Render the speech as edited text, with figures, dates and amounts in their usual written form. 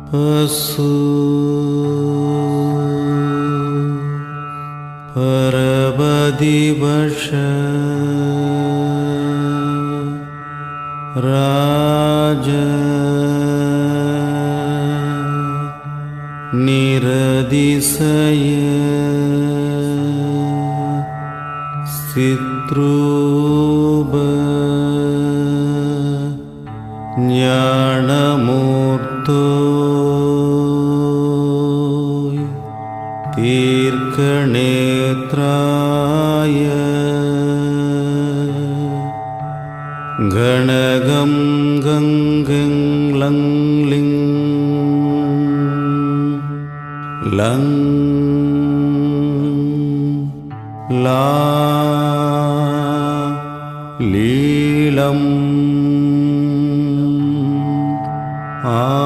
பசு பரபதிவஷ ராஜ நிரதிசய சித்ரூப ஞானமூர்த்தோ தீர்க்கநேத்ராய கணகம் கங்கங் lung link lung லா லீலம் ஆ